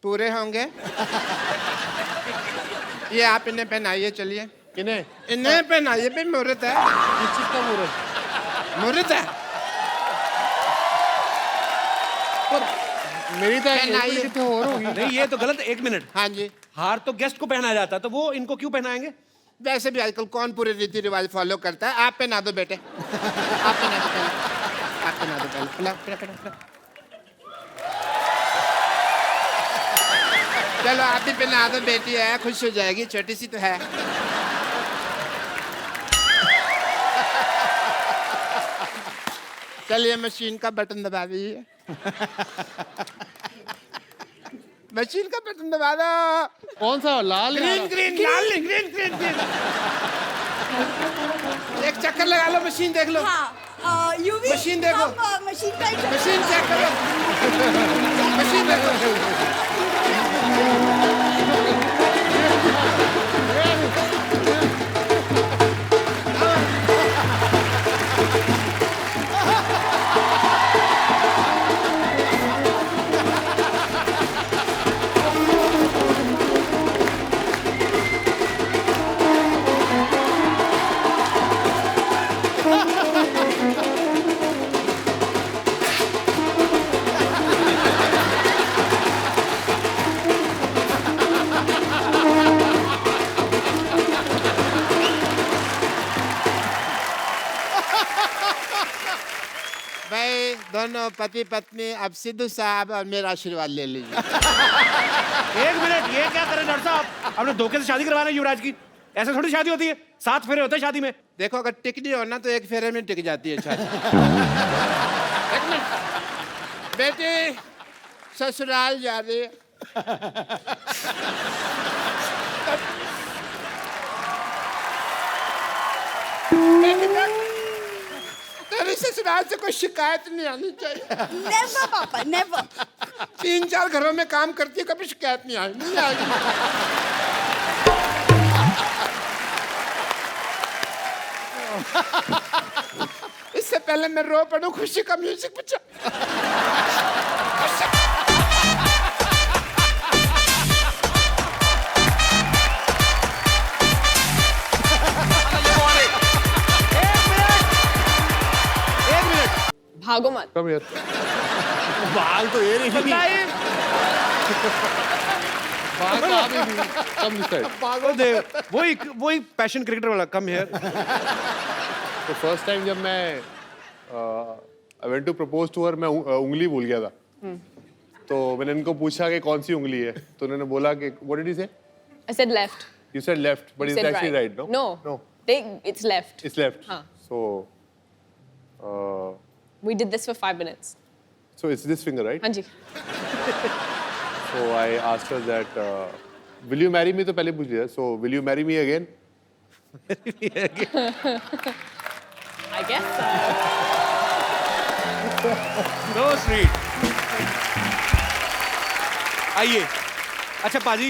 पूरे होंगे। ये आप इन्हें पहनाइए, चलिए। किन्हें? इन्हें पहनाइए, भाई मुहूर्त है। किस चीज का मुहूर्त? मुहूर्त है। मेरी तो पहनाइए। कितने और होगी। नहीं ये तो गलत। 1 मिनट, हाँ जी। हार तो गेस्ट को पहनाया जाता है, तो वो इनको क्यों पहनाएंगे? वैसे भी आजकल कौन पूरे रीति रिवाज फॉलो करता है? आप पहना दो बेटे। आप पहना दो पहले। आप पहना दो पहले। पहना। चलो आप भी पहना दो, बेटी है, खुश हो जाएगी, छोटी सी तो है। चलिए मशीन का बटन दबा दीजिए। मशीन का बटन दबा दो। कौन सा? लाल या ग्रीन हरा? ग्रीन लाल ग्रीन ग्रीन ग्रीन। एक चक्कर लगा लो, मशीन देख लो। हाँ, यूवी मशीन देखो। मशीन का मशीन चेक करो। मशीन देखो। भाई दोनों पति पत्नी अब सिद्धू साहब और मेरा आशीर्वाद ले लीजिए। 1 मिनट, ये क्या करें डॉक्टर साहब? आपने धोखे से शादी करवा रहे हैं युवराज की। ऐसे थोड़ी शादी होती है, 7 फेरे होते हैं शादी में। देखो अगर टिकनी हो ना तो एक फेरे में टिक जाती है शादी। एक मिनट। बेटी ससुराल जा रही है। बेटी तेरी ससुराल से कोई शिकायत नहीं आनी चाहिए। नेवर पापा, नेवर। 3-4 घरों में काम करती है, कभी शिकायत नहीं आई, नहीं आएगी। इससे पहले मैं रो पड़ूं, खुशी का म्यूजिक बजा। भागो मत। कम यार। बाल तो ये नहीं। बाल तो आप ही नहीं। Come this side. पागल दे। वही पैशन क्रिकेटर वाला। Come here. तो फर्स्ट टाइम जब मैं I went to propose to her, मैं उंगली भूल गया था। तो मैंने इनको पूछा कि कौन सी उंगली है, तो उन्होंने बोला कि व्हाट डिड यू से? I said left. You said left, but You it's said actually right, no? No. No. It's left. It's left. Huh. So We did this for 5 minutes. it's this finger, right? हाँ जी। So I asked her that, will you marry me? तो पहले पूछ लिया. So will you marry me again? I guess so. So sweet. आइए। अच्छा पाजी,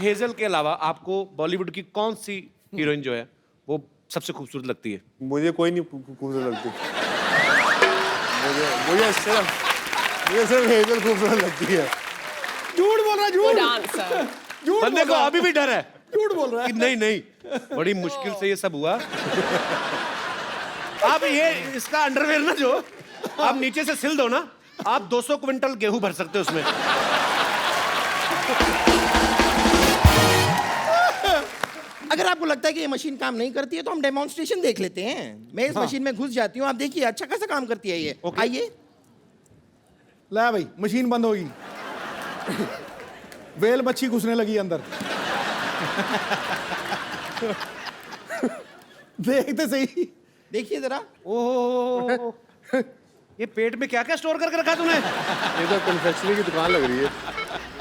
hazel के अलावा आपको बॉलीवुड की कौन सी हीरोइन जो है वो सबसे खूबसूरत लगती है? मुझे कोई नहीं खूबसूरत लगती. मुझे सिर्फ हेजल खूबसूरत लगती है. झूठ बोल रहा है, झूठ। Good answer. बंदे को अभी भी डर है झूठ बोल रहा है। कि नहीं, बड़ी मुश्किल से ये सब हुआ। आप ये इसका अंडरवेयर ना जो आप नीचे से सिल दो ना, आप 200 क्विंटल गेहूं भर सकते हो उसमें। अगर आपको लगता है कि ये मशीन काम नहीं करती है तो हम डेमोन्स्ट्रेशन देख लेते हैं। मैं इस मशीन में घुस जाती हूँ, आप देखिए अच्छा खासा काम करती है ये। Okay. आइए। ला भाई, मशीन बंद होगी। वेल मच्छी घुसने लगी अंदर। देखते सही। देखिए जरा। ओह, ये पेट में क्या क्या स्टोर करके रखा तूने? ये तो कन्फेक्शनरी की दुकान लग रही है.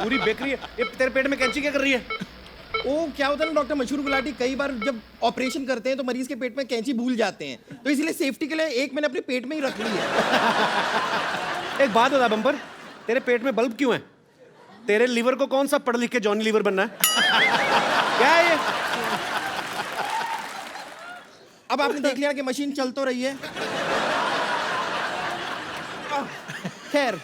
पूरी बेकरी है। ये तेरे पेट में कैंची क्या कर रही है? वो क्या होता है ना डॉक्टर मशहूर गुलाटी, कई बार जब ऑपरेशन करते हैं तो मरीज के पेट में कैंची भूल जाते हैं, तो इसलिए सेफ्टी के लिए एक मैंने अपने पेट में ही रख ली है। एक बात बता बम्पर, तेरे पेट में बल्ब क्यों है? तेरे लीवर को कौन सा पढ़ लिख के जॉनी लीवर बनना है? क्या है ये? अब आपने देख लिया कि मशीन चल तो रही है। खैर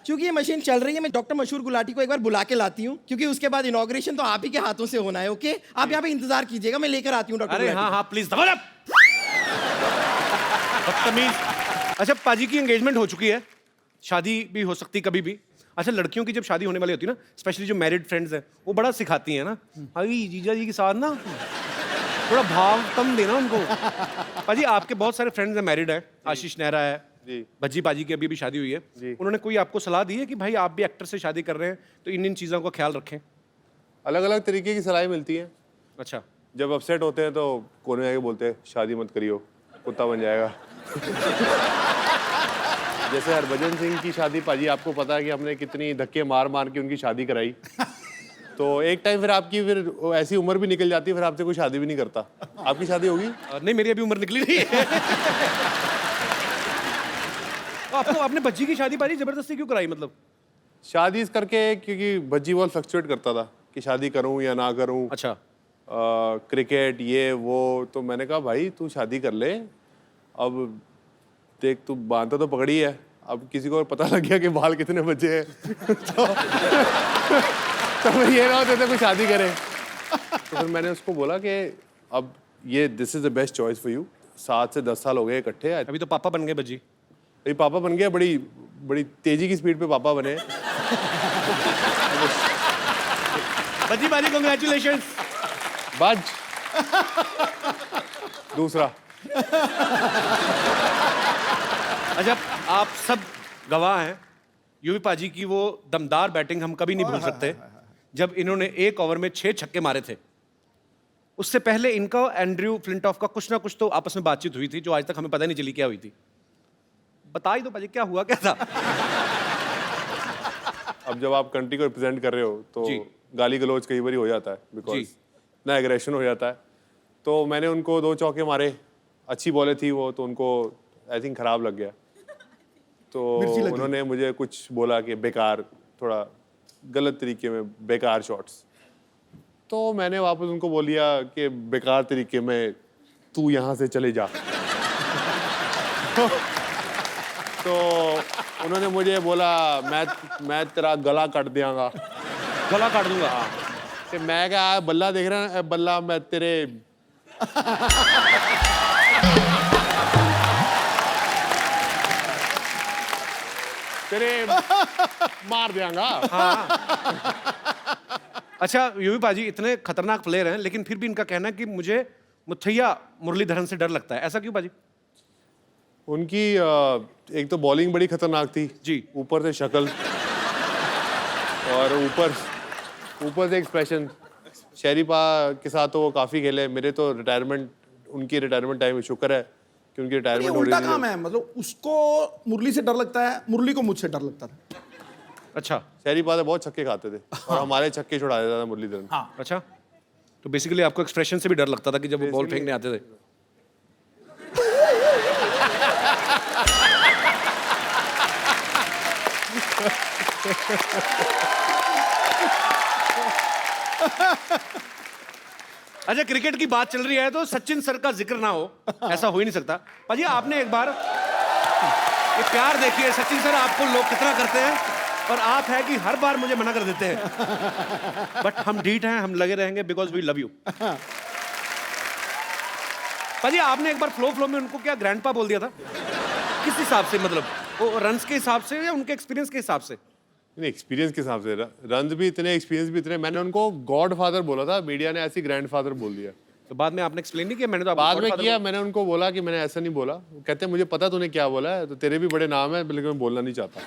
क्योंकि ये मशीन चल रही है, मैं डॉक्टर मशहूर गुलाटी को एक बार बुला के लाती हूँ, क्योंकि उसके बाद इनॉग्रेशन तो आप ही के हाथों से होना है। ओके, आप यहाँ पे इंतजार कीजिएगा, मैं लेकर आती हूँ डॉक्टर अरे गुलाटी हाँ हाँ प्लीज दबा दब। बदतमीज। अच्छा पाजी की एंगेजमेंट हो चुकी है, शादी भी हो सकती कभी भी। अच्छा लड़कियों की जब शादी होने वाली होती है ना, स्पेशली जो मैरिड फ्रेंड्स हैं, वो बड़ा सिखाती हैं ना, अभी जीजा जी के साथ ना थोड़ा भाव कम देना उनको। पाजी आपके बहुत सारे फ्रेंड्स हैं, मैरिड है, आशीष नेहरा है जी, भज्जी पाजी की अभी शादी हुई है, जी। उन्होंने कोई आपको सलाह दी है कि भाई आप भी एक्टर से शादी कर रहे हैं तो इन चीज़ों का ख्याल रखें? अलग अलग तरीके की सलाह मिलती है। अच्छा जब अपसेट होते हैं तो कोने में आके बोलते हैं शादी मत करियो, कुत्ता बन जाएगा। जैसे हरभजन सिंह की शादी पाजी आपको पता है कि हमने कितनी धक्के मार मार के उनकी शादी कराई। तो एक टाइम फिर आपकी फिर ऐसी उम्र भी निकल जाती है, फिर आपसे कोई शादी भी नहीं करता। आपकी शादी होगी? नहीं मेरी अभी उम्र निकली नहीं है। तो आपको अपने बच्ची की शादी पाजी जबरदस्ती क्यों कराई मतलब? शादी इस करके क्योंकि भज्जी बहुत फ्लक्चुएट करता था कि शादी करूं या ना करूं। अच्छा क्रिकेट ये वो, तो मैंने कहा भाई तू शादी कर ले, अब देख तू बांधता तो पकड़ी है, अब किसी को पता लग गया कि बाल कितने बचे हैं तो फिर ये ना होते कोई शादी करे। तो फिर मैंने उसको बोला कि अब ये this is the best choice for you. 7 से 10 साल हो गए इकट्ठे, अभी तो पापा बन गए बज्जी। अभी पापा बन गया, बड़ी बड़ी तेजी की स्पीड पे पापा बने। बज्जी पाजी कांग्रेचुलेशंस। बाज दूसरा। अच्छा आप सब गवाह हैं, यूवी पाजी की वो दमदार बैटिंग हम कभी नहीं भूल सकते, जब इन्होंने एक ओवर में 6 छक्के मारे थे। उससे पहले इनका एंड्रयू फ्लिंटॉफ का कुछ ना कुछ तो आपस में बातचीत हुई थी जो आज तक हमें पता नहीं चली क्या हुई थी। बता ही दो पाजी क्या हुआ क्या था? अब जब आप कंट्री को रिप्रेजेंट कर रहे हो तो जी। गाली गलौज कई बार हो जाता है, बिकॉज जी। ना एग्रेशन हो जाता है। तो मैंने उनको 2 चौके मारे, अच्छी बॉलें थी वो, तो उनको आई थिंक खराब लग गया। तो मिर्ची लगी। उन्होंने मुझे कुछ बोला कि बेकार, थोड़ा गलत तरीके में बेकार शॉट्स। तो मैंने वापस उनको बोल दिया कि बेकार तरीके में तू यहाँ से चले जा। तो उन्होंने मुझे बोला मैं तेरा गला काट दियांगा। गला काट दूंगा। कि मैं क्या बल्ला देख रहा है, बल्ला मैं तेरे तेरे मार दियांगा। अच्छा यूवी पाजी इतने खतरनाक प्लेयर हैं, लेकिन फिर भी इनका कहना है कि मुझे मुथैया मुरलीधरन से डर लगता है। ऐसा क्यों पाजी? उनकी एक तो बॉलिंग बड़ी खतरनाक थी जी। ऊपर से शक्ल और ऊपर से एक्सप्रेशन। शरीफा के साथ तो वो काफी खेले, मेरे तो रिटायरमेंट, उनकी रिटायरमेंट टाइम शुक्र है कि उनकी ये रिटायरमेंट हो उल्टा रही काम है। है, मतलब उसको मुरली से डर लगता है, मुरली को मुझसे डर लगता था। अच्छा शरीफा तो बहुत छक्के खाते थे और हमारे छक्के छुड़ा देता था मुरलीधरन। अच्छा, तो बेसिकली आपको एक्सप्रेशन से भी डर लगता था कि जब वो बॉल फेंकने आते थे। अच्छा क्रिकेट की बात चल रही है तो सचिन सर का जिक्र ना हो, ऐसा हो ही नहीं सकता। पाजी आपने एक बार ये प्यार देखिए, सचिन सर आपको लोग कितना करते हैं और आप है कि हर बार मुझे मना कर देते हैं, बट हम ढीठ हैं, हम लगे रहेंगे बिकॉज वी लव यू। पाजी आपने एक बार फ्लो में उनको क्या ग्रैंडपा बोल दिया था? किस हिसाब से, मतलब वो रन्स के हिसाब से या उनके एक्सपीरियंस के हिसाब से? एक्सपीरियंस के हिसाब से, रन भी इतने, एक्सपीरियंस भी इतने। मैंने उनको गॉड फादर बोला था, मीडिया ने ऐसी ग्रैंड फादर बोल दिया। तो बाद में आपने एक्सप्लेन नहीं किया? मैंने तो आपको बाद में godfather किया, मैंने उनको बोला कि मैंने ऐसा नहीं बोला। वो कहते हैं मुझे पता तूने क्या बोला है, तो तेरे भी बड़े नाम है, लेकिन मैं बोलना नहीं चाहता।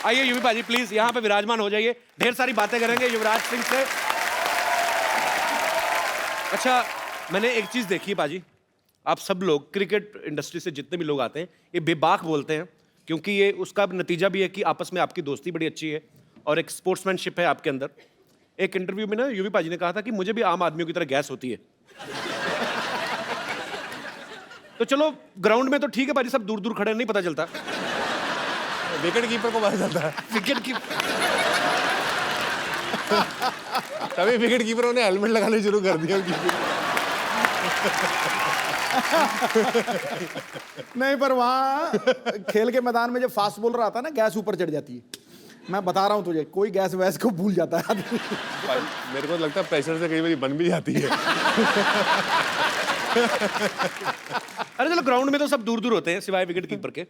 आइए यूवी पाजी प्लीज यहाँ पे विराजमान हो जाइए, ढेर सारी बातें करेंगे युवराज सिंह से। अच्छा मैंने एक चीज देखी है पाजी, आप सब लोग क्रिकेट इंडस्ट्री से जितने भी लोग आते हैं ये बेबाक बोलते हैं, क्योंकि ये उसका नतीजा भी है कि आपस में आपकी दोस्ती बड़ी अच्छी है और एक स्पोर्ट्समैनशिप है आपके अंदर। एक इंटरव्यू में ना यूवी पाजी ने कहा था कि मुझे भी आम आदमियों की तरह गैस होती है। तो चलो ग्राउंड में तो ठीक है पाजी, सब दूर दूर खड़े नहीं पता चलता। विकेट कीपर को पता चलता है, विकेट की तभी विकेट कीपरों ने हेलमेट लगाने शुरू कर दिया। नहीं, पर वहाँ खेल के मैदान में जब फास्ट बॉलर आता है ना, गैस ऊपर चढ़ जाती है। मैं बता रहा हूँ तुझे, कोई गैस वैस को भूल जाता है आदमी। भाई, मेरे को लगता है प्रेशर से कई बार बन भी जाती है। अरे चलो, ग्राउंड में तो सब दूर दूर होते हैं सिवाय विकेट कीपर के।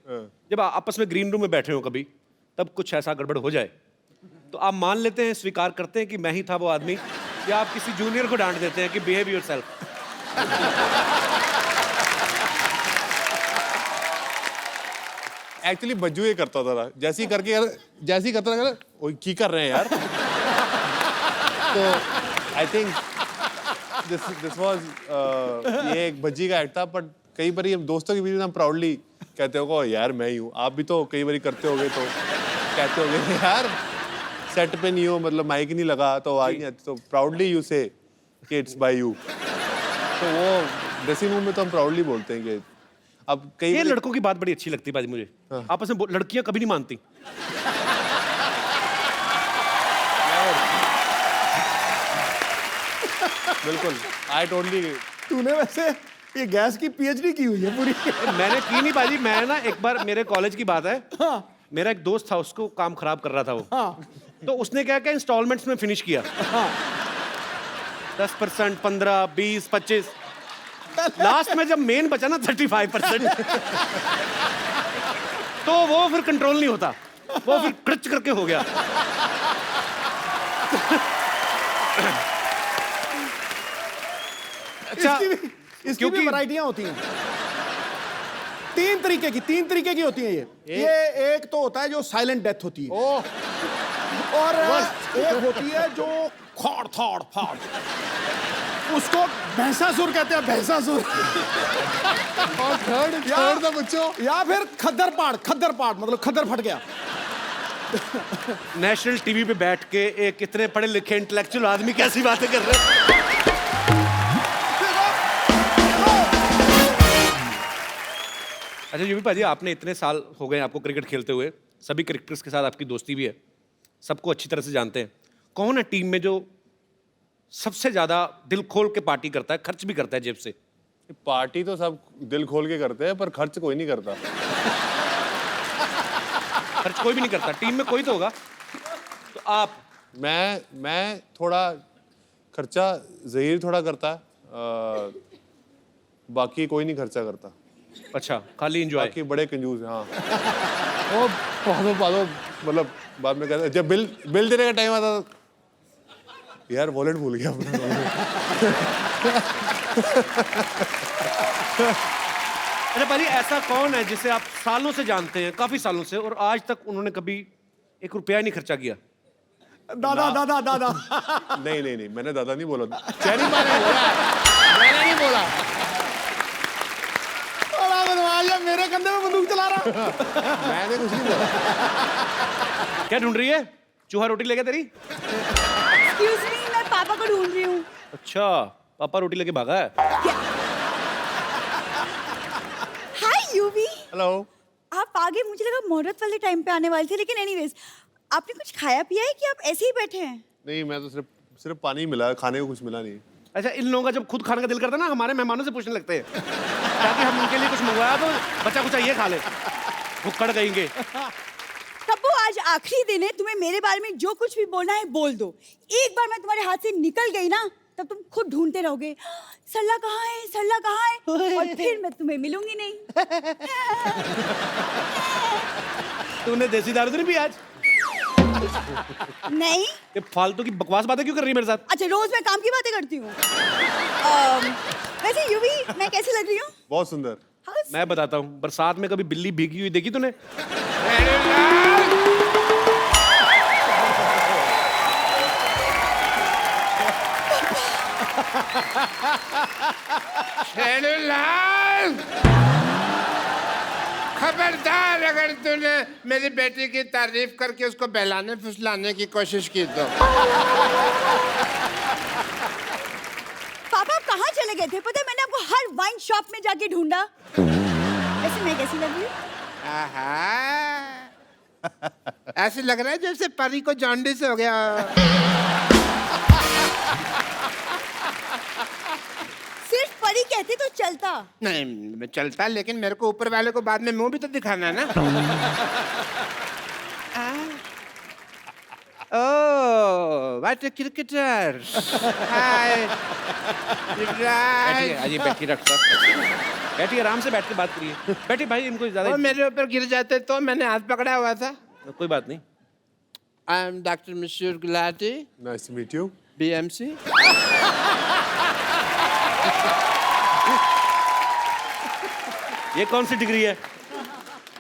जब आपस में ग्रीन रूम में बैठे हो कभी, तब कुछ ऐसा गड़बड़ हो जाए तो आप मान लेते हैं, स्वीकार करते हैं कि मैं ही था वो आदमी, या आप किसी जूनियर को डांट देते हैं कि बिहेव योरसेल्फ? एक्चुअली बज्जू ये करता था, जैसे ही करके यार, जैसे ही करता था, ओए की कर रहे हैं यार। तो आई थिंक दिस वाज ये एक भज्जी का एक्ट था, बट कई बार हम दोस्तों के बीच में हम प्राउडली कहते हो यार मैं ही हूँ। आप भी तो कई बार करते होगे, तो कहते होगे यार सेट पे नहीं हो, मतलब माइक नहीं लगा तो आवाज नहीं आती, तो प्राउडली यू से कि इट्स बाय यू। तो वो ड्रेसिंग रूम में तो हम प्राउडली बोलते हैं कि अब कई ये बारी- लड़कों की बात बड़ी अच्छी लगती है भाजी मुझे। आपस में लड़कियां कभी नहीं मानती। बिल्कुल, आई टोटली। तूने वैसे ये गैस की पीएचडी की हुई है पूरी। मैंने की नहीं बाजी, मैं ना एक बार, मेरे कॉलेज की बात है, हाँ, मेरा एक दोस्त था, उसको काम खराब कर रहा था वो, हाँ, तो उसने क्या क्या इंस्टॉलमेंट्स में फिनिश किया। 10%, 15, 20, 25, लास्ट में जब मेन बचा ना 35%, तो वो फिर कंट्रोल नहीं होता, वो फिर क्रच करके हो गया। अच्छा, इसकी भी क्योंकि वैरायटियां होती हैं। तीन तरीके की होती हैं ये एक तो होता है जो साइलेंट डेथ होती है, और एक होती है जो खौड़ थौड़ फाड़, उसको भैंसासुर कहते हैं, भैंसासुर। और थर्ड था बच्चों, या फिर खद्दर पाड़, मतलब खद्दर फट गया। नेशनल टीवी पे बैठ के एक इतने पढ़े लिखे इंटेलेक्चुअल आदमी कैसी बातें कर रहे हैं। अच्छा यूवी पाजी, आपने इतने साल हो गए आपको क्रिकेट खेलते हुए, सभी क्रिकेटर्स के साथ आपकी दोस्ती भी है, सबको अच्छी तरह से जानते हैं। कौन है टीम में जो सबसे ज्यादा दिल खोल के पार्टी करता है, खर्च भी करता है जेब से? पार्टी तो सब दिल खोल के करते हैं, पर खर्च कोई नहीं करता। खर्च कोई भी नहीं करता, टीम में कोई तो होगा। तो आप? मैं थोड़ा खर्चा ज़हीर थोड़ा करता है, बाकी कोई नहीं खर्चा करता। अच्छा, खाली एंजॉय। बाकी बड़े कंजूस हैं। हाँ, वो बहुत मतलब बाद में कहते हैं, जब बिल देने का टाइम आता था, यार वॉलेट भूल गया अपना। अच्छा पाजी, ऐसा कौन है जिसे आप सालों से जानते हैं, काफी सालों से, और आज तक उन्होंने कभी 1 रुपया नहीं खर्चा किया? दादा। नहीं, मैंने दादा नहीं बोला, चेरी मैंने बोला, मैंने नहीं बोला। ये मेरे कंधे में बंदूक चला रहा। मैंने कुछ नहीं बोला। क्या ढूंढ रही है? चूहा रोटी लेके तेरी? एक्सक्यूज मी, मैं पापा को ढूंढ रही हूँ। अच्छा, पापा रोटी लेके भागा है। हाय यूवी। हेलो। आप आगे, मुझे लगा मुहूर्त वाले टाइम पे आने वाले थे, लेकिन एनीवेज आपने कुछ खाया पिया है कि आप ऐसे ही बैठे हैं? नहीं, मैं तो सिर्फ पानी मिला, खाने को कुछ मिला नहीं। अच्छा, इन लोगों का जब खुद खाने का दिल करता है ना, हमारे मेहमानों से पूछने लगते हैं ताकि हम उनके लिए कुछ मंगवाया तो बच्चा कुछ ये खा ले, भुक्कड़ कहेंगे। तब्बू, आज आखिरी दिन है, तुम्हें मेरे बारे में जो कुछ भी बोलना है बोल दो। एक बार मैं तुम्हारे हाथ से निकल गई ना, तब तुम खुद ढूंढते रहोगे, सरला कहाँ है, और फिर मैं तुम्हें मिलूंगी नहीं। तूने देसी दारू तो नहीं पी आज? नहीं। ये फालतू की बकवास बातें क्यों कर रही है मेरे साथ? अच्छा, रोज मैं काम की बातें करती हूँ। वैसे यूवी, मैं कैसी लग रही हूँ? बहुत सुंदर। मैं बताता हूँ, बरसात में कभी बिल्ली भीगी हुई देखी तूने? खबरदार अगर तूने मेरी बेटी की तारीफ करके उसको बहलाने फुसलाने की कोशिश की तो। पापा, आप कहाँ चले गए थे? पता है, मैंने आपको हर वाइन शॉप में जाके ढूंढा। ऐसे मैं कैसी लग रही हूँ? आहा, ऐसे लग रहा है जैसे परी को जॉन्डिस हो गया। सिर्फ परी कहते चलता। नहीं मैं चलता, लेकिन मेरे को ऊपर वाले को बाद में मुंह भी तो दिखाना है ना। Oh what a cricketer. हाय बैठिए, आइए बैठिए डॉक्टर साहब, बैठिए आराम से बैठ के बात करिए। बैठिए भाई, इनको वो ज्यादा मेरे ऊपर गिर जाते तो मैंने हाथ पकड़ा हुआ था। कोई बात नहीं। आई am doctor Mashoor Gulati, nice to meet you. BMC। ये कौन सी डिग्री है?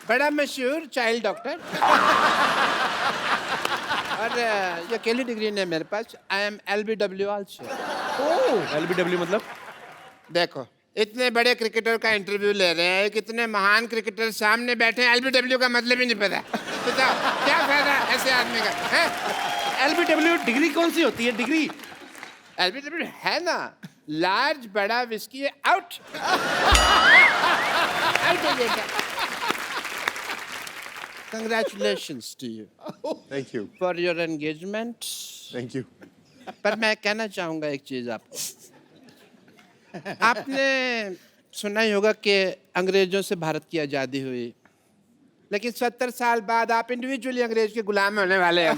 बड़ा मशहूर चाइल्ड डॉक्टर। और ये अकेली डिग्री नहीं है मेरे पास। I am LBW also. LBW मतलब? देखो इतने बड़े क्रिकेटर का इंटरव्यू ले रहे हैं, कितने महान क्रिकेटर सामने बैठे हैं, LBW का मतलब ही नहीं पता। बताओ क्या फायदा ऐसे आदमी का है? LBW डिग्री कौन सी होती है? डिग्री LBW है ना, लार्ज बड़ा whisky out. Congratulations to you thank you, for your engagement। Thank you. पर मैं कहना चाहूंगा एक चीज आपको। आपने सुना ही होगा कि अंग्रेजों से भारत की आजादी हुई, लेकिन 70 साल बाद आप इंडिविजुअली अंग्रेज के गुलाम होने वाले हैं।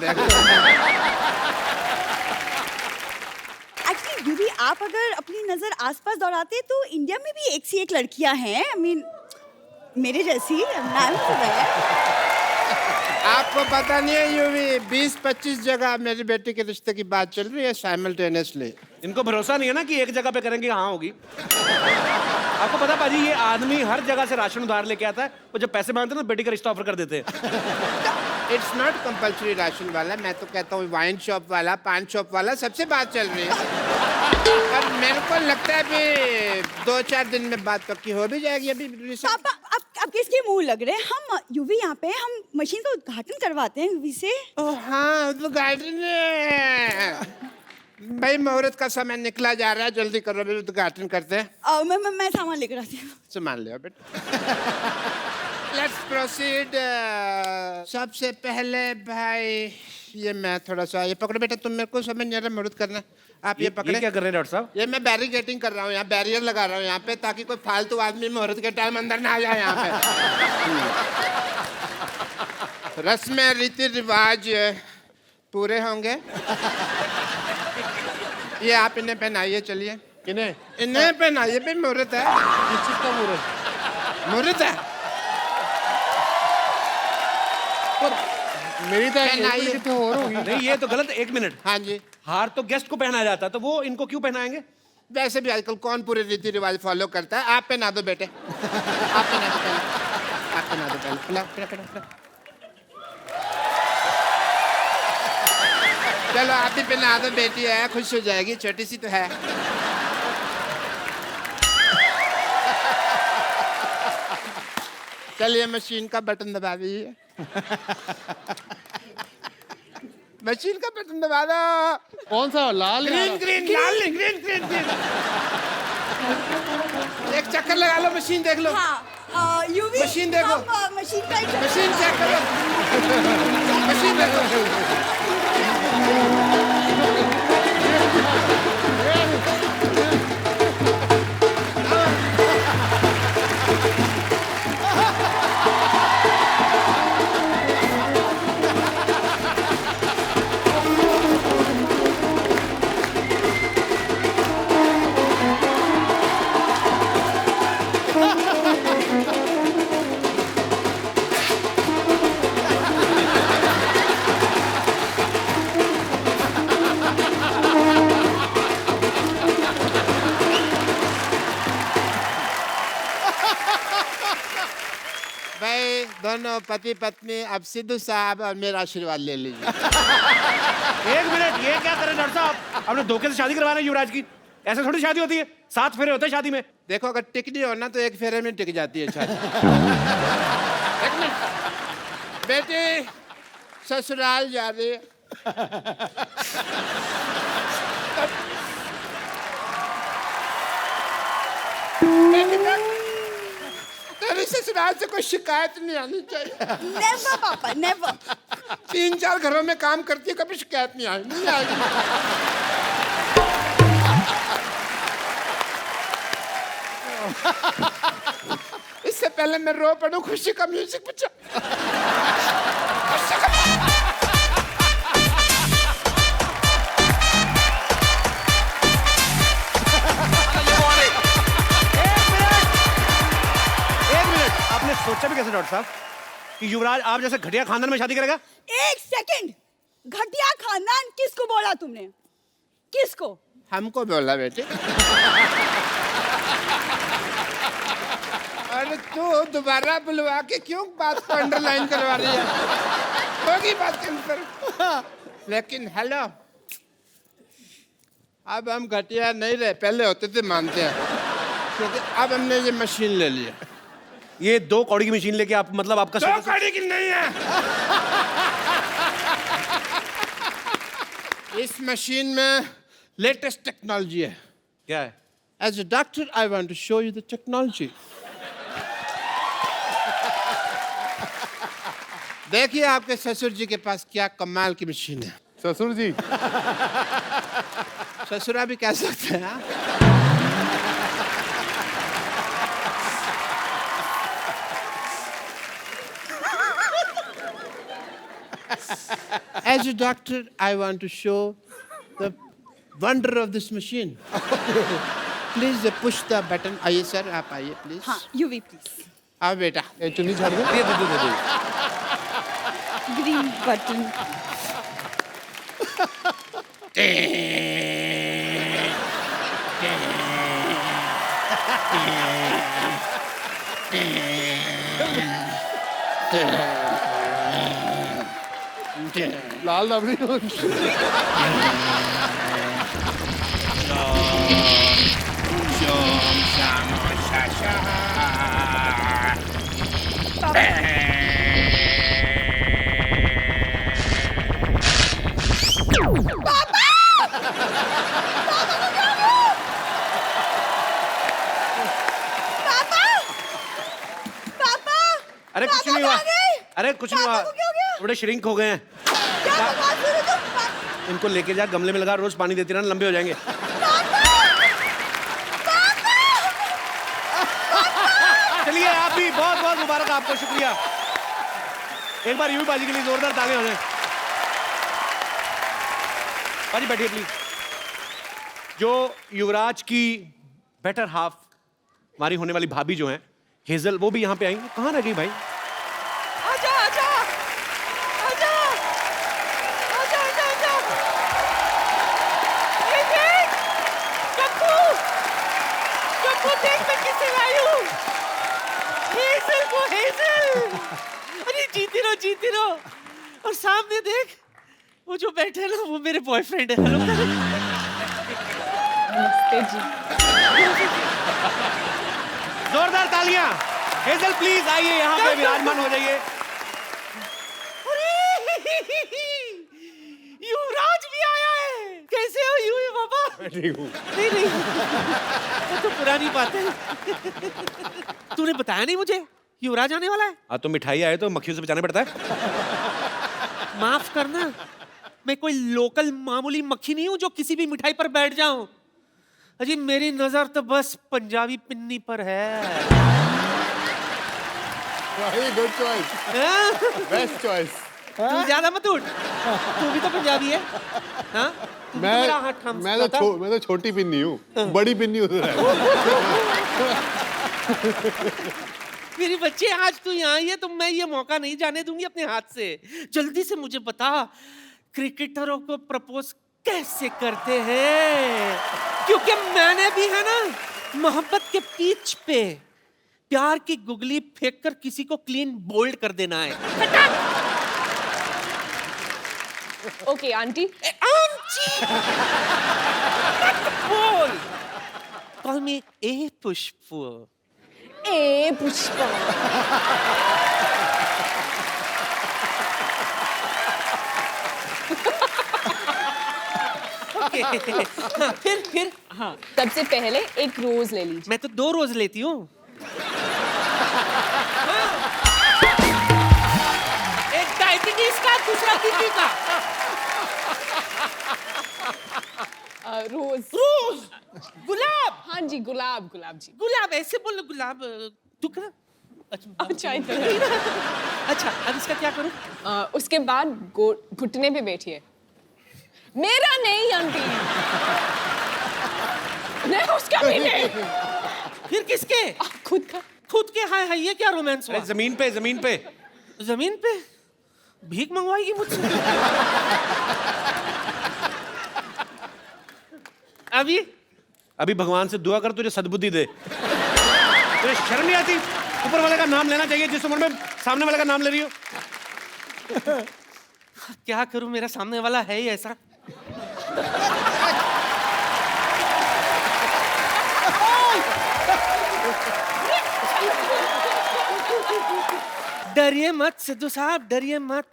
एक्चुअली यूवी, आप अगर अपनी नजर आसपास दौड़ाते तो इंडिया में भी एक से एक लड़कियां हैं। आई मीन मेरे जैसी। आपको पता नहीं है यूवी, 20-25 जगह मेरी बेटी के रिश्ते की बात चल रही है साइमल्टेनियसली। इनको भरोसा नहीं है ना कि एक जगह पे करेंगे हाँ होगी। आपको पता पाजी, ये आदमी हर जगह से राशन उधार लेके आता है, वो जब पैसे मांगते हैं ना बेटी का रिश्ता ऑफर कर देते हैं। इट्स नॉट कंपल्सरी राशन वाला, मैं तो कहता हूँ वाइन शॉप वाला, पान शॉप वाला, सबसे बात चल रही है। और मेरे को लगता है अभी 2-4 दिन में बात पक्की हो भी जाएगी। अभी पापा आप किसके मुंह लग रहे हैं? हम यूवी यहाँ पे हम मशीन का उद्घाटन करवाते हैं यूवी से। ओह हाँ, उद्घाटन है भाई, मुहूर्त का समय निकला जा रहा है, जल्दी करो, अभी उद्घाटन करते हैं। मैं सामान लेकर आती हूँ। सामान ले आओ बेटा। Let's proceed. सबसे पहले भाई ये मैं थोड़ा सा, ये पकड़ो बेटा, तुम मेरे को समझ नहीं आ रहा मुहूर्त करना। आप ये पकड़े। क्या कर रहे हैं डॉक्टर साहब? ये मैं बैरिकेटिंग कर रहा हूँ, यहाँ बैरियर लगा रहा हूँ यहाँ पे, ताकि कोई फालतू आदमी मुहूर्त के टाइम अंदर ना आ जाए यहाँ पे। रस्में रीति रिवाज पूरे होंगे। ये आप इन्हें पहनाइए, चलिए। किन्हें? इन्हें पहनाइए भाई, मुहूर्त है। किस चीज का मुहूर्त? मुहूर्त है। मेरी तो पहनाइए। कितने और होगी। नहीं ये तो गलत है। 1 मिनट, हाँ जी। हार तो गेस्ट को पहनाया जाता है, तो वो इनको क्यों पहनाएंगे? वैसे भी आजकल कौन पूरे रीति रिवाज फॉलो करता है? आप पहना दो बेटे, आप पहना दो पहले, आप पहना दो पहले। पिलाओ, पिलाओ। चलो आप भी पहना दो, बेटी है, खुश हो जाएगी, छोटी सी तो है। चलिए मशीन का बटन दबा दीजिए। मशीन का बटन दबा दो। कौन सा? लाल? ग्रीन ग्रीन, लाल नहीं, ग्रीन ग्रीन ग्रीन। एक चक्कर लगा लो, मशीन देख लो। हाँ यूवी, मशीन देखो। मशीन का मशीन चेक करो, मशीन देखो। भाई दोनों पति पत्नी अब सिद्धू साहब और मेरा आशीर्वाद ले लीजिए। 1 मिनट, ये क्या कर रहे हैं डॉक्टर साहब? आपने धोखे से शादी करवाना है युवराज की? ऐसे थोड़ी शादी होती है, 7 फेरे होते हैं शादी में। देखो अगर टिकनी हो ना तो 1 फेरे में टिक जाती है शादी। एक मिनट, बेटी ससुराल जा रही है। तेरी ससुराल से कोई शिकायत नहीं आनी चाहिए। नेवर पापा, नेवर। 3-4 घरों में काम करती है, कभी शिकायत नहीं आएगी। इससे पहले मैं रो पड़ूं, खुशी का म्यूजिक बजा। एक मिनट, आपने सोचा भी कैसे डॉक्टर साहब कि युवराज आप जैसे घटिया खानदान में शादी करेगा? एक सेकंड, घटिया खानदान किसको बोला तुमने? किसको? हमको बोला बेटे। अरे तू दोबारा बुलवा के क्यों बात को अंडरलाइन करवा रही है? होगी बात कंफर्म। लेकिन हेलो, अब हम घटिया नहीं रहे, पहले होते थे मानते हैं, क्योंकि अब हमने ये मशीन ले लिया। ये 2 कौड़ी की मशीन लेके आप मतलब आपका 2 कौड़ी की नहीं है। इस मशीन में लेटेस्ट टेक्नोलॉजी है। क्या है? As a doctor, I want to show you the technology. देखिए आपके ससुर जी के पास क्या कमाल की मशीन है। ससुर जी, ससुरा भी कह सकते हैं। हाँ? As a doctor, I want to show the wonder of this machine. Please push the button. आइए सर, आप आइए प्लीज। हाँ, यूवी प्लीज। आओ बेटा। ये चुन्नी छाड़ दो। दे। Green button. लाल रबड़ी। अरे कुछ नहीं हुआ। अरे कुछ नहीं हुआ। पापा को क्या हो गया? थोड़े श्रिंक हो गए हैं। क्या बकवास कर रहे हो तुम? इनको लेके जा, गमले में लगा, रोज पानी देती रहना, लंबे हो जाएंगे। चलिए आप भी बहुत बहुत मुबारक आपको, शुक्रिया। एक बार यूवी बाजी के लिए जोरदार ताली हो जाए। बाजी बैठिए प्लीज। जो युवराज की बेटर हाफ, हमारी होने वाली भाभी जो है हेजल, वो भी यहाँ पे आएंगे। कहाँ रह गई भाई? आजा आजा आजा आजा आजा आजा। ये देख, कप्पू कप्पू देख मैं किसे लाई हूँ। हेजल को हेजल। अरे जीती रहो। और सामने देख, वो जो बैठे हैं ना, वो मेरे बॉयफ्रेंड है। हेलो नमस्ते जी। जोरदार तालियां। हेजल प्लीज आइए, यहाँ पे विराजमान हो जाइए। युवराज भी आया है। कैसे हो यूवी बाबा? ठीक हूँ। नहीं वो तो पुरानी बात है। तूने बताया नहीं मुझे युवराज आने वाला है। हाँ तो मिठाई आए तो मक्खियों से बचाना पड़ता है। माफ करना, मैं कोई लोकल मामूली मक्खी नहीं हूं जो किसी भी मिठाई पर बैठ जाऊं। अजी मेरी नजर तो बस पंजाबी पिन्नी पर है। Very good choice, best choice. तू ज्यादा मत उठ, तू भी तो पंजाबी है। हाँ? तू भी तो मेरा हाथ थाम मैं सकता था। तो छोटी पिन्नी हूँ, बड़ी पिन्नी उधर है। मेरी बच्चे, आज तू यहाँ आई है तो मैं ये मौका नहीं जाने दूंगी अपने हाथ से। जल्दी से मुझे बता, क्रिकेटरों को प्रपोज कैसे करते हैं? क्योंकि मैंने भी है ना मोहब्बत के पिच पे प्यार की गुगली फेंक कर किसी को क्लीन बोल्ड कर देना है। Okay, auntie. आंटी बोल, कॉल मी ए पुष्पू। ए पुष्पा। हाँ, फिर हाँ, सबसे पहले एक रोज ले लीजिए। मैं तो 2 रोज लेती हूँ। एक डायबिटीज का, दूसरा बीपी का। रोज। रोज गुलाब। हाँ जी, गुलाब, गुलाब जी। गुलाब ऐसे बोलो, गुलाब। तू कर। अच्छा इधर। अच्छा, अब इसका क्या करूं? उसके बाद घुटने पे बैठिए। मेरा नहीं आंटी। नहीं, उसका भी नहीं। फिर किसके? खुद का। खुद के। हाय हाय, ये क्या रोमांस हुआ? अरे जमीन पे, जमीन पे। जमीन पे भीख मंगवाएगी मुझसे? अभी भगवान से दुआ कर तुझे सद्बुद्धि दे। तुझे शर्म नहीं आती? ऊपर वाले का नाम लेना चाहिए जिस उम्र में सामने वाले का नाम ले रही हो। क्या करूं, मेरा सामने वाला है ही ऐसा। डरिए मत सिद्धू साहब, डरिए मत।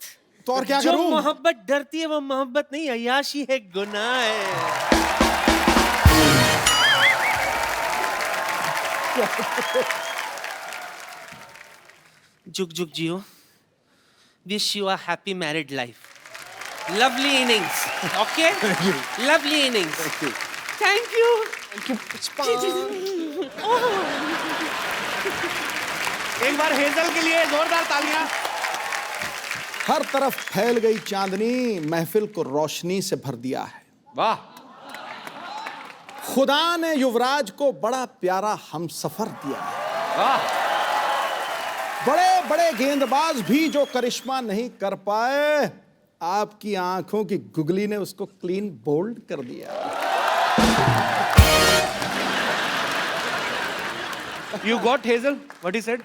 तो और क्या जो करूं? मोहब्बत डरती है वो मोहब्बत नहीं, अय्याशी है, गुनाह है। जुग जुग जियो। Wish you a happy married life. Lovely innings. Okay, lovely innings. Thank you. एक बार हेजल के लिए जोरदार तालियां। हर तरफ फैल गई चांदनी महफिल को रोशनी से भर दिया है। वाह। खुदा ने युवराज को बड़ा प्यारा हमसफर दिया है। वाह। बड़े बड़े गेंदबाज भी जो करिश्मा नहीं कर पाए, आपकी आंखों की गुगली ने उसको क्लीन बोल्ड कर दिया। You got Hazel? What he said?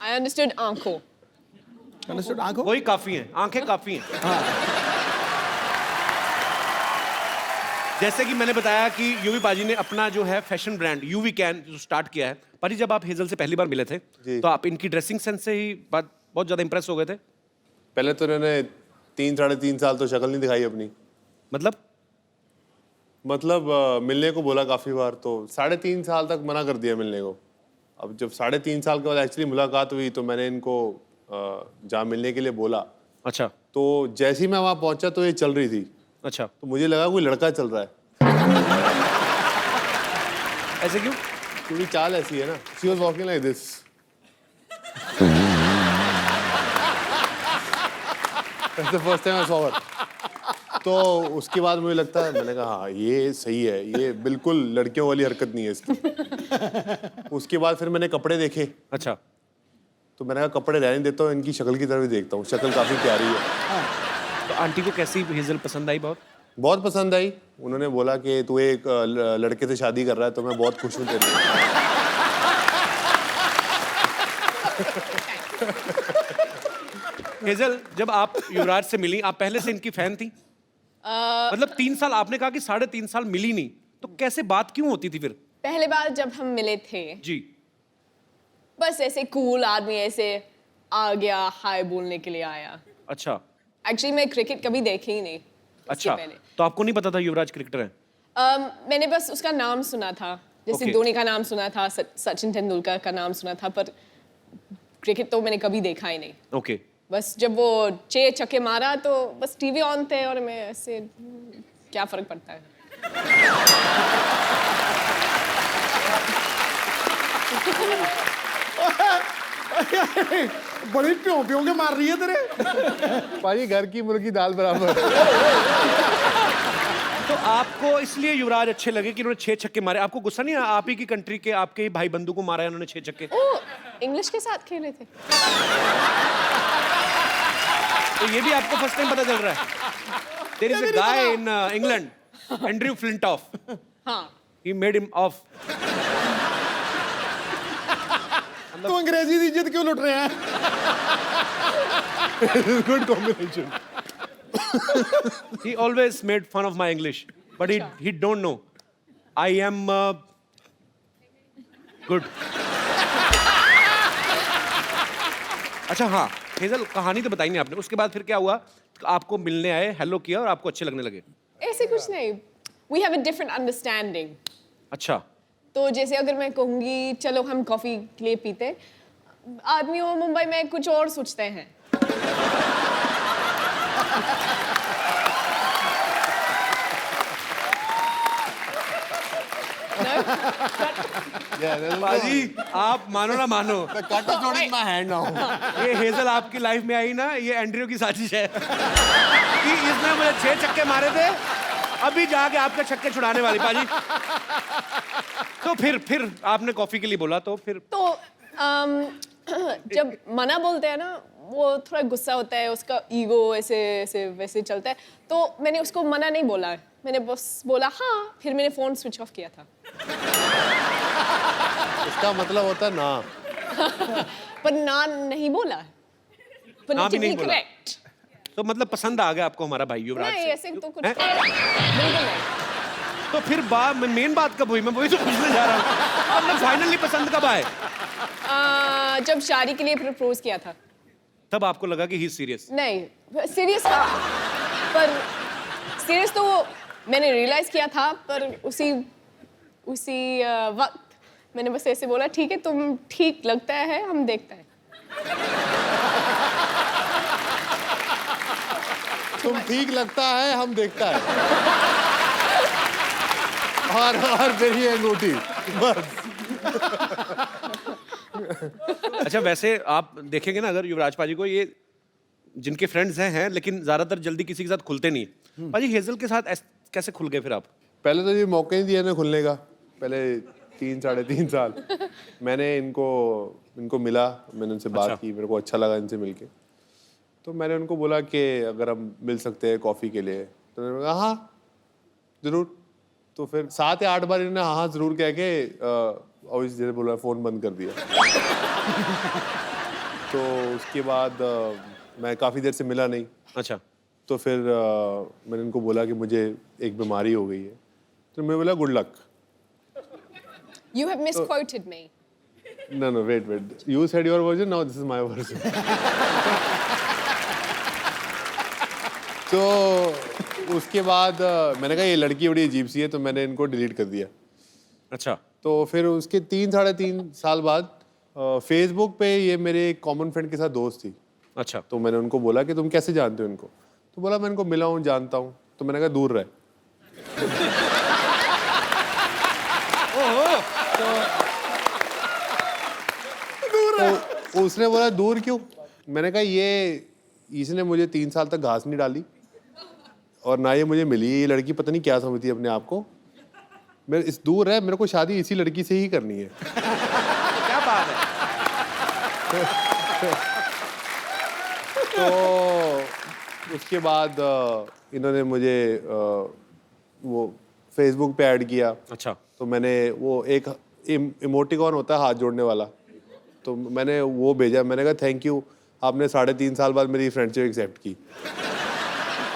I understood आंखों। Understood? आंखों? वही काफी है, आंखें काफी हैं। जैसे कि मैंने बताया कि यूवी पाजी ने अपना जो है फैशन ब्रांड यूवी कैन जो स्टार्ट किया है। पाजी, जब आप हेजल से पहली बार मिले थे तो आप इनकी ड्रेसिंग सेंस से ही बहुत ज्यादा इंप्रेस हो गए थे। पहले तो इन्होंने 3-3.5 साल तो शक्ल नहीं दिखाई अपनी। मतलब मिलने को बोला काफी बार, तो 3.5 साल तक मना कर दिया मिलने को। अब जब 3.5 साल के बाद एक्चुअली मुलाकात हुई तो मैंने इनको जहाँ मिलने के लिए बोला। अच्छा। तो जैसे ही मैं वहाँ पहुंचा तो ये चल रही थी। अच्छा। तो मुझे लगा कोई लड़का चल रहा है। ऐसे क्यों? क्योंकि चाल ऐसी है ना। She was walking like this. That's the first time I saw her. तो उसके बाद मुझे लगता है, मैंने कहा हाँ ये सही है, ये बिल्कुल लड़कियों वाली हरकत नहीं है इसकी। उसके बाद फिर मैंने कपड़े देखे। अच्छा। तो मैंने कहा कपड़े रहने देता हूँ, इनकी शक्ल की तरफ भी देखता हूँ, शक्ल काफी प्यारी है। तो आंटी को कैसी हेजल पसंद आई? बहुत पसंद आई। उन्होंने बोला कि तू एक लड़के से शादी कर रहा है तो मैं बहुत खुश हूँ तेरे लिए। हेजल, जब आप युवराज से मिली, आप पहले से इनकी फैन थी? मतलब 3 साल, आपने कहा कि 3.5 साल मिली नहीं, तो कैसे बात क्यों होती थी फिर? पहले बार जब हम मिले थे जी, बस ऐसे कूल आदमी ऐसे आ गया, हाय बोलने के लिए आया। अच्छा। एक्चुअली मैं क्रिकेट कभी देखी ही नहीं। अच्छा, पहले तो आपको नहीं पता था युवराज क्रिकेटर है? मैंने बस उसका नाम सुना था, जैसे Okay. धोनी का नाम सुना था, सचिन तेंदुलकर का नाम सुना था, पर क्रिकेट तो मैंने कभी देखा ही नहीं। ओके। बस जब वो 6 छक्के मारा तो बस टीवी ऑन थे और मैं ऐसे, क्या फर्क पड़ता है। बड़ी प्यों प्यों के मार रही है तेरे। पाजी घर की मुर्गी दाल बराबर। तो आपको इसलिए युवराज अच्छे लगे कि उन्होंने 6 छक्के मारे? आपको गुस्सा नहीं आया? आप ही की कंट्री के आपके ही भाई बंधु को मारा है उन्होंने 6 छक्के। ओ, इंग्लिश के साथ खेले थे। तो ये भी आपको फर्स्ट टाइम पता चल रहा है? There is a guy in England, Andrew Flintoff. हाँ। He made him off. तो अंग्रेजी की इज्जत क्यों लुट रहे हैं? Good combination. He always made fun of my English, but he don't know. I am good. अच्छा हाँ, हेजल कहानी तो बताई नहीं आपने। उसके बाद फिर क्या हुआ? आपको मिलने आए, हेलो किया और आपको अच्छे लगने लगे? ऐसे कुछ नहीं। We have a different understanding. अच्छा। तो जैसे अगर मैं कहूँगी चलो हम कॉफी के लिए पीते, आदमी वो मुंबई में कुछ और सोचते हैं। No? पाजी आप मानो ना मानो, Cut is not in my hand now. ये हेजल आपकी लाइफ में आई ना, ये एंड्रयू की साजिश है कि इसने मुझे 6 छक्के मारे थे, अभी जाके आपके छक्के छुड़ाने वाली पाजी। तो फिर आपने कॉफी के लिए बोला, तो फिर तो जब मना बोलते हैं ना, वो थोड़ा गुस्सा होता है, उसका ईगो ऐसे ऐसे वैसे चलता है, तो मैंने उसको मना नहीं बोला, मैंने बस बोला हाँ, फिर मैंने फोन स्विच ऑफ किया था। इसका मतलब होता है ना। पर ना नहीं बोला, ना भी नहीं बोला। करेक्ट। तो मतलब पसंद आ गया आपको हमारा भाई युवराज नहीं से? ऐसे तो कुछ हैं? बिल्कुल नहीं। तो फिर मेन बात कब हुई? मैं वही तो पूछने जा रहा हूँ, मतलब फाइनली पसंद कब आए? जब शादी के लिए प्रपोज किया था, तब आपको लगा कि ही सीरियस? नहीं सीरियस था, पर सीरियस तो मैंने रियलाइज किया था, पर उसी वक्त मैंने बस ऐसे बोला ठीक है, तुम ठीक लगता है, हम देखते हैं। तुम ठीक लगता है, हम देखता है। और फिर ये अंगूठी बस। अच्छा, वैसे आप देखेंगे ना, अगर युवराज पाजी को, ये जिनके फ्रेंड्स हैं लेकिन ज्यादातर जल्दी किसी के साथ खुलते नहीं है। पाजी हेजल के साथ कैसे खुल गए फिर आप? पहले तो ये मौका ही दिया ना खुलने का, पहले 3-3.5 साल मैंने इनको मिला, मैंने उनसे बात की, मेरे को अच्छा लगा इनसे मिलके, तो मैंने उनको बोला कि अगर हम मिल सकते हैं कॉफ़ी के लिए, तो उन्होंने कहा हाँ ज़रूर। तो फिर 7 या 8 बार इन्होंने हाँ ज़रूर कह के ऑब्वियसली बोला, फ़ोन बंद कर दिया। तो उसके बाद मैं काफ़ी देर से मिला नहीं। अच्छा। तो फिर मैंने इनको बोला कि मुझे एक बीमारी हो गई है, तो मैं बोला good luck. You have misquoted me. No, wait. You said your version, now this is my version. तो उसके बाद मैंने कहा ये लड़की बड़ी अजीब सी है, तो मैंने इनको डिलीट कर दिया। अच्छा। तो फिर उसके 3-3.5 साल बाद फेसबुक पे ये मेरे एक कॉमन फ्रेंड के साथ दोस्त थी। अच्छा। तो मैंने उनको बोला कि तुम कैसे जानते हो इनको? तो बोला मैं इनको मिला हूँ, जानता हूँ। तो मैंने कहा दूर रहे। तो उसने बोला दूर क्यों? मैंने कहा इसने मुझे 3 साल तक घास नहीं डाली और ना ये मुझे मिली। ये लड़की पता नहीं क्या समझती है अपने आप को। मेरे इस दूर है, मेरे को शादी इसी लड़की से ही करनी है। क्या बात है। तो उसके बाद इन्होंने मुझे वो फेसबुक पे ऐड किया। अच्छा। तो मैंने वो एक इमोटिकॉन होता है हाथ जोड़ने वाला, तो मैंने वो भेजा। मैंने कहा थैंक यू, आपने 3.5 साल बाद मेरी फ्रेंडशिप एक्सेप्ट की।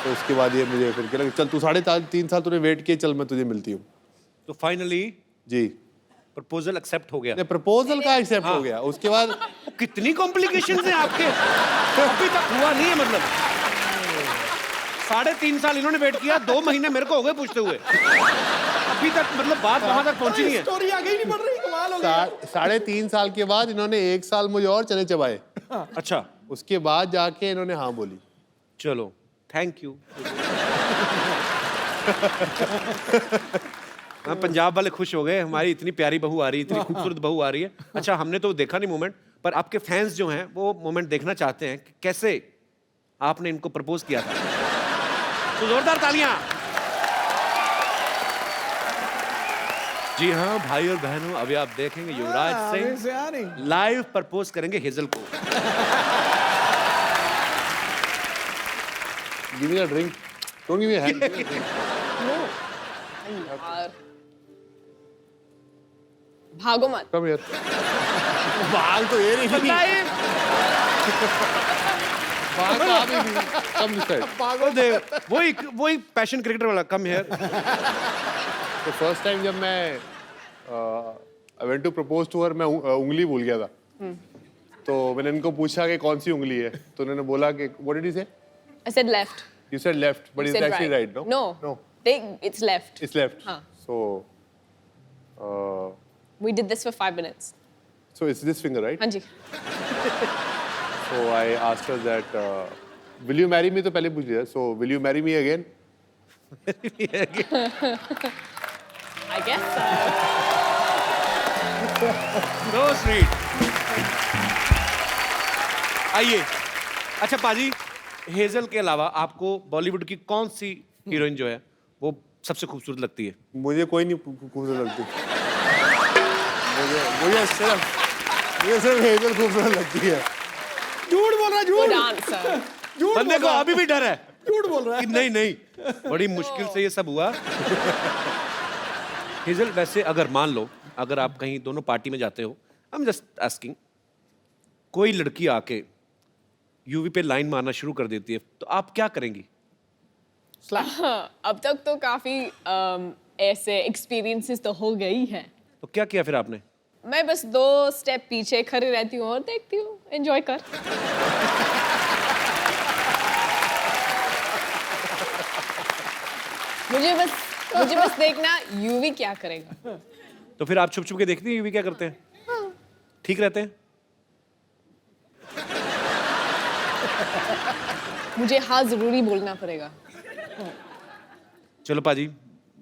तो उसके बाद ये मुझे फिर कह लगा चल तू 3.5 साल तूने वेट किया, चल मैं तुझे मिलती हूँ। तो फाइनली जी प्रपोजल एक्सेप्ट हो गया। प्रपोजल का एक्सेप्ट हो गया। उसके बाद कितनी कॉम्प्लिकेशंस हैं आपके, अभी तक हुआ नहीं है। मतलब 3.5 साल इन्होंने वेट किया, 2 महीने मेरे को हो गए पूछते हुए, अभी तक मतलब बात वहां तक पहुंची नहीं है। स्टोरी आगे ही नहीं बढ़ रही, कमाल हो गया। 3.5 साल के बाद इन्होंने 1 साल मुझे और चने चबाए। अच्छा। उसके बाद जाके इन्होंने हाँ बोली। चलो थैंक यू। हाँ, पंजाब वाले खुश हो गए, हमारी इतनी प्यारी बहू आ रही है, इतनी खूबसूरत बहू आ रही है। अच्छा, हमने तो देखा नहीं मोमेंट, पर आपके फैंस जो हैं वो मोमेंट देखना चाहते हैं कि कैसे आपने इनको प्रपोज किया था। तो जोरदार तालियां। जी हाँ भाई और बहनों, अभी आप देखेंगे युवराज सिंह लाइव प्रपोज करेंगे हेजल को। Give me a drink. Don't give me a hand. यार भागो मत। Come here. बाल तो ये नहीं। बाल तो आप ही नहीं। Come this side. पागल दे, वही पैशन क्रिकेटर वाला। Come here. तो फर्स्ट टाइम जब मैं I went to propose to her, मैं उंगली भूल गया था। तो मैंने इनको पूछा कि कौन सी उंगली है, तो उन्होंने बोला कि what did you say? I said left. You said left, but You it's said actually right, no? No. It's left. It's left. हाँ. So, We did this for 5 minutes. so it's this finger, right? हाँ जी। So I asked her that, will you marry me? तो पहले पूछ लिया. So will you marry me again? I guess so. So sweet. आइए, अच्छा पाजी, hazel के अलावा आपको बॉलीवुड की कौन सी हीरोइन जो है वो सबसे खूबसूरत लगती है? मुझे कोई नहीं खूबसूरत लगती। मुझे सिर्फ हेजल खूबसूरत लगती है। झूठ बोल रहा है, वो झूठ डांसर। झूठ बंदे बोल को रहा है, अभी भी डर है झूठ बोल रहा कि है। नहीं नहीं, बड़ी मुश्किल से ये सब हुआ। हेजल, वैसे अगर मान लो अगर आप कहीं दोनों पार्टी में जाते हो, आई एम जस्ट आस्किंग, कोई लड़की आके यूवी पे लाइन मारना शुरू कर देती है तो आप क्या करेंगी? अब तक तो काफी ऐसे एक्सपीरियंसेस तो हो गई हैं। तो क्या किया फिर आपने? मैं बस 2 स्टेप पीछे खड़ी रहती हूँ और देखती हूँ, एंजॉय कर। मुझे बस देखना यूवी क्या करेगा। तो फिर आप छुप छुप के देखती हैं यूवी क्या करते हैं? ठीक रहते हैं? मुझे हाँ जरूरी बोलना पड़ेगा। चलो पाजी,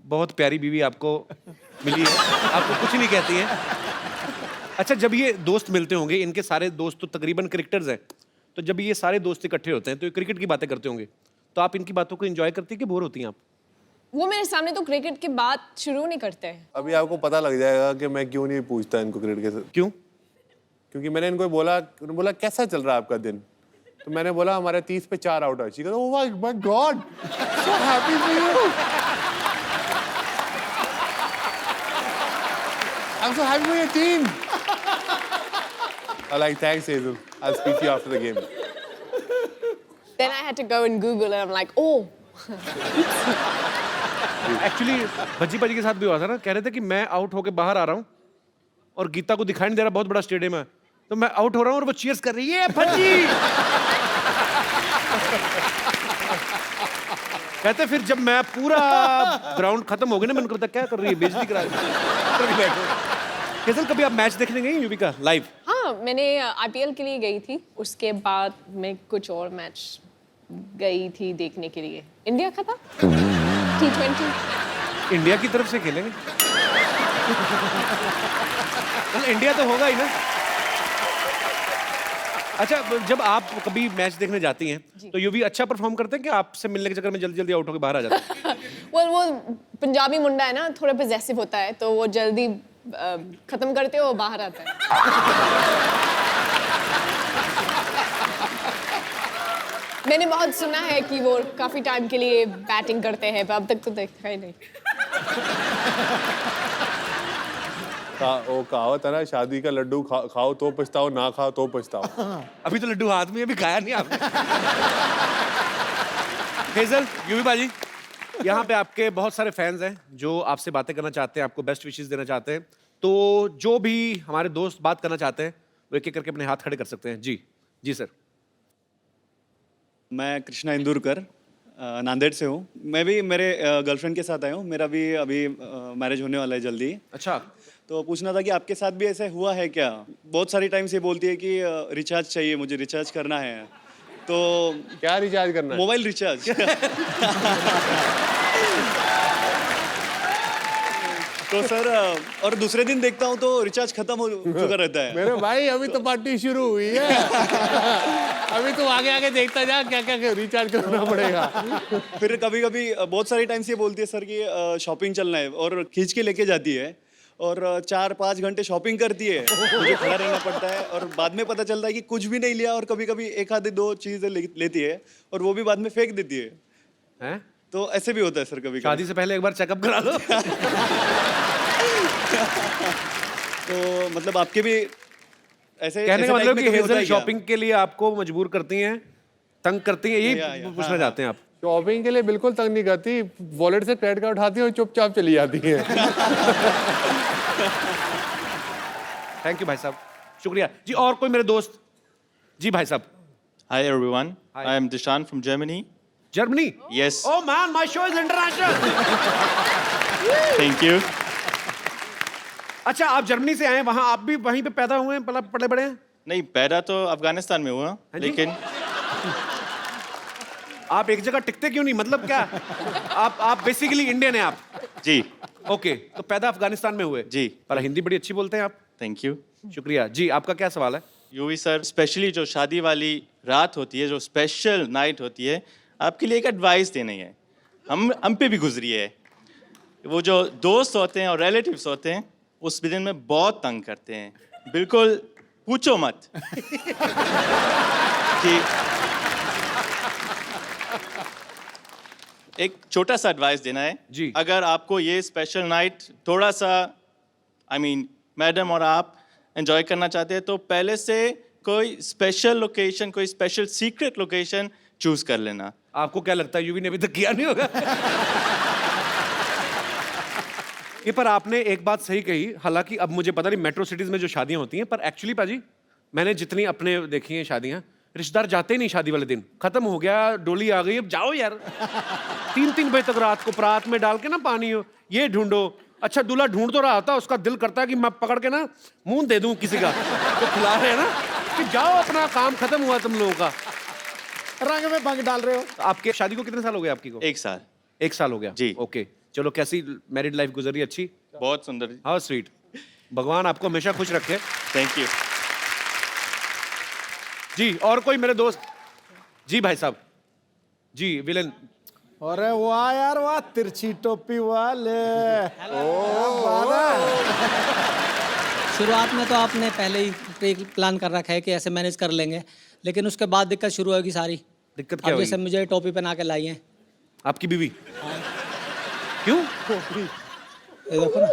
बहुत प्यारी बीवी आपको मिली है, आपको कुछ नहीं कहती है। अच्छा, जब ये दोस्त मिलते होंगे, इनके सारे दोस्त तो तकरीबन क्रिकेटर्स हैं, तो जब ये सारे दोस्त इकट्ठे होते हैं तो ये क्रिकेट की बातें करते होंगे, तो आप इनकी बातों को एंजॉय करती है कि बोर होती हैं आप? वो मेरे सामने तो क्रिकेट की बात शुरू नहीं करते हैं। अभी आपको पता लग जाएगा कि मैं क्यों नहीं पूछता इनको क्रिकेट के साथ। क्यों? क्योंकि मैंने इनको बोला कैसा चल रहा है आपका दिन, तो मैंने बोला हमारे 30 पे 4 आउट है। She goes, oh my god, so happy for you, I am so happy for your team. I like, thanks Hazel, I will speak to you after the game. Then I had to go and Google and I'm like, oh. Actually Bhajji पाजी के साथ भी हुआ था ना, कह रहे थे कि मैं आउट होके बाहर आ रहा हूँ और गीता को दिखाई नहीं दे रहा, बहुत बड़ा स्टेडियम है, तो मैं आउट हो रहा हूँ और वो चीयर्स कर रही है, भज्जी। कहते फिर जब मैं पूरा ग्राउंड खत्म हो गया ना, मैंने कहा क्या कर रही है, बेइज्जती करा रही है। हेजल, कभी आप मैच देखने गई यूवी का लाइव? हाँ, मैंने आईपीएल के लिए गई थी, उसके बाद मैं कुछ और मैच गई थी देखने के लिए। इंडिया का था T20। इंडिया की तरफ से खेलेंगे? तो इंडिया तो होगा ही ना। अच्छा, जब आप कभी मैच देखने जाती हैं तो यूवी अच्छा परफॉर्म करते हैं कि आपसे मिलने के चक्कर में जल्दी जल्दी आउट होकर बाहर आ जाते हैं? वो पंजाबी मुंडा है ना, थोड़ा पॉजेसिव होता है, तो वो जल्दी खत्म करते हो बाहर आता है। मैंने बहुत सुना है कि वो काफी टाइम के लिए बैटिंग करते हैं, पर अब तक तो देखा ही नहीं। वो कहावत है ना, शादी का लड्डू खाओ तो पछताओ, ना खाओ तो पछताओ। अभी तो लड्डू हाथ में है, अभी खाया नहीं आपने। हेजल, यूवी बाजी, यहाँ पे आपके बहुत सारे फैंस हैं जो आपसे बातें करना चाहते हैं, आपको बेस्ट विशेस देना चाहते हैं, तो जो भी हमारे दोस्त बात करना चाहते हैं वो एक एक करके अपने हाथ खड़े कर सकते हैं। जी जी सर। मैं कृष्णा इंदुरकर, नांदेड़ से हूँ। मैं भी मेरे गर्लफ्रेंड के साथ आया हूँ। मेरा भी अभी मैरिज होने वाला है जल्दी। अच्छा, तो पूछना था कि आपके साथ भी ऐसा हुआ है क्या? बहुत सारी टाइम से बोलती है कि रिचार्ज चाहिए, मुझे रिचार्ज करना है। तो क्या रिचार्ज करना है? Mobile recharge. तो सर, और दूसरे दिन देखता हूँ तो रिचार्ज खत्म हो चुका रहता है। मेरे भाई, अभी तो पार्टी शुरू हुई है। अभी तो आगे आगे देखता जा क्या क्या रिचार्ज करना पड़ेगा। फिर कभी कभी बहुत सारी टाइम से ये बोलती है सर कि शॉपिंग चलना है, और खींच के लेके जाती है और 4-5 घंटे शॉपिंग करती है। मुझे खड़ा रहना पड़ता है और बाद में पता चलता है कि कुछ भी नहीं लिया, और कभी कभी 1-2 चीजें लेती है और वो भी बाद में फेंक देती है। हैं? तो ऐसे भी होता है सर कभी। शादी से पहले एक बार चेकअप करा लो। तो मतलब आपके भी ऐसे कहने का ऐसे मतलब टाइप कि में कभी होता हेजल है क्या? शॉपिंग के लिए आपको मजबूर करती हैं, तंग करती हैं, यही पूछना चाहते हैं आप? शॉपिंग के लिए बिल्कुल तंग नहीं करती, वॉलेट से क्रेडिट कार्ड उठाती है और चुपचाप चली जाती है। थैंक यू भाई साहब, शुक्रिया जी। और कोई मेरे दोस्त? जी भाई साहब। Hi everyone, Hi. I am Dishan from Germany. Germany? Yes, Oh man, my show is international. thank you. अच्छा, आप जर्मनी से आए हैं, वहाँ आप भी वहीं पे पैदा हुए हैं, पले बड़े हैं? नहीं, पैदा तो अफगानिस्तान में हुआ, जी? लेकिन आप एक जगह टिकते क्यों नहीं, मतलब क्या? आप बेसिकली इंडियन हैं आप? जी, ओके, तो पैदा अफगानिस्तान में हुए? जी। पर हिंदी बड़ी अच्छी बोलते हैं आप। थैंक यू शुक्रिया जी। आपका क्या सवाल है? यूवी सर, स्पेशली जो शादी वाली रात होती है, जो स्पेशल नाइट होती है, आपके लिए एक एडवाइस देनी है। हम पे भी गुजरी है। वो जो दोस्त होते हैं और रिलेटिव्स होते हैं, उस दिन में बहुत तंग करते हैं। बिल्कुल पूछो मत कि एक छोटा सा एडवाइस देना है जी। अगर आपको ये स्पेशल नाइट थोड़ा सा मैडम और आप एंजॉय करना चाहते हैं, तो पहले से कोई स्पेशल लोकेशन, कोई स्पेशल सीक्रेट लोकेशन चूज कर लेना। आपको क्या लगता है यूवी ने अभी तक किया नहीं होगा? ये पर आपने एक बात सही कही। हालांकि अब मुझे पता नहीं मेट्रो सिटीज में जो शादियां होती हैं, पर एक्चुअली पाजी मैंने जितनी अपने देखी हैं शादियां, रिश्तेदार जाते ही नहीं शादी वाले दिन। खत्म हो गया, डोली आ गई, अब जाओ यार। 3-3 बजे तक रात को परात में डाल के ना पानी हो, ये ढूंढो। अच्छा दूल्हा ढूंढ तो रहा था, उसका दिल करता है कि मैं पकड़ के ना मुंह दे दूं किसी का, तो खिला रहे हैं ना कि जाओ अपना काम खत्म हुआ तुम लोगों का। रंग में भंग डाल रहे हो। आपके शादी को कितने साल हो गए आपकी को? 1 साल। 1 साल हो गया जी। ओके, चलो कैसी मैरिड लाइफ गुजरी? अच्छी, बहुत सुंदर। How sweet. भगवान आपको हमेशा खुश रखे। थैंक यू जी। और कोई मेरे दोस्त? जी भाई साहब जी। विलन। अरे वाह यार वाह, तिरछी टोपी वाले। शुरुआत में तो आपने पहले ही प्री प्लान कर रखा है कि ऐसे मैनेज कर लेंगे, लेकिन उसके बाद दिक्कत शुरू होगी सारी। दिक्कत क्या अब होगी? जैसे मुझे टोपी पहना के लाई है। आपकी बीवी? क्यों? ये देखो ना।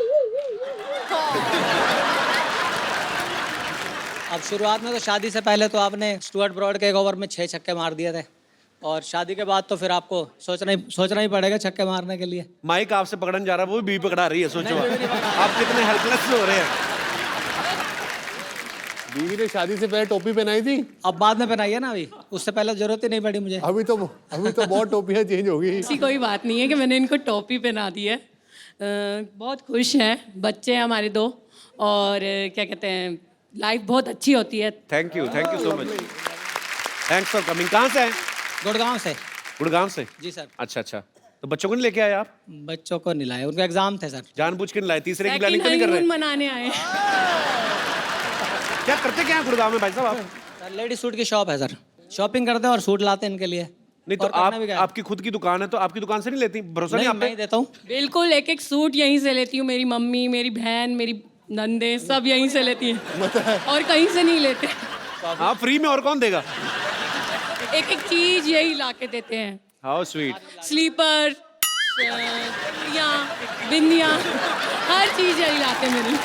अब शुरुआत में तो शादी से पहले तो आपने स्टुअर्ट ब्रॉड के एक ओवर में 6 छक्के मार दिए थे, और शादी के बाद तो फिर आपको सोचना ही पड़ेगा छक्के मारने के लिए। माइक आपसे पकड़ने जा रहा है, वो भी बीवी पकड़ा रही है। सोचो आप कितने हेल्पलेस हो रहे हैं। बीवी ने शादी से पहले टोपी पहनाई थी, अब बाद में पहनाई है ना, अभी उससे पहले जरूरत ही नहीं पड़ी मुझे। अभी तो बहुत टोपियां चेंज हो गई। ऐसी कोई बात नहीं है कि मैंने इनको टोपी पहना दी है। बहुत खुश हैं, बच्चे हैं हमारे 2, और क्या कहते हैं, लाइफ बहुत अच्छी होती है। Thank you so much, thanks for coming. कहाँ से हैं? गुड़गांव से। गुड़गांव से? जी सर। अच्छा, तो बच्चों को नहीं लेके आए आप? बच्चों को नहीं लाए, उनका एग्जाम थे सर। जानबूझ के नहीं लाए? तीसरे की सेकंड प्लानिंग तो नहीं कर रहे? हनीमून मनाने आए। क्या करते क्या हैं गुड़गांव में भाई साहब आप? सर लेडी सूट की शॉप है सर, शॉपिंग करते हैं और सूट लाते हैं इनके लिए। नहीं तो और करना आप, भी क्या है? आपकी खुद की दुकान है, तो आपकी दुकान से नहीं लेती? भरोसा नहीं नहीं, आप मैं पे? ही देता हूँ। बिल्कुल, एक सूट यहीं से लेती हूँ। मेरी मम्मी, मेरी बहन, मेरी नंदे सब यहीं से लेती हैं, और कहीं से नहीं लेते। हाँ, फ्री में और कौन देगा? एक चीज यही ला के देते हैं। How sweet. स्लीपर, बिंदियाँ, हर चीज यही लाते हैं मेरी,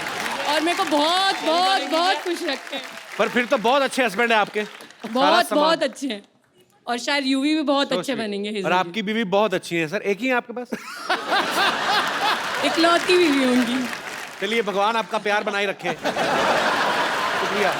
और मेरे को बहुत बहुत बहुत खुश रखते हैं। पर फिर तो बहुत अच्छे हस्बैंड है आपके। बहुत अच्छे हैं, और शायद यूवी भी बहुत अच्छे बनेंगे। और आपकी बीवी बहुत अच्छी है सर। एक ही है आपके पास? इकलौती बीवी होंगी। चलिए भगवान आपका प्यार बनाए रखे। शुक्रिया।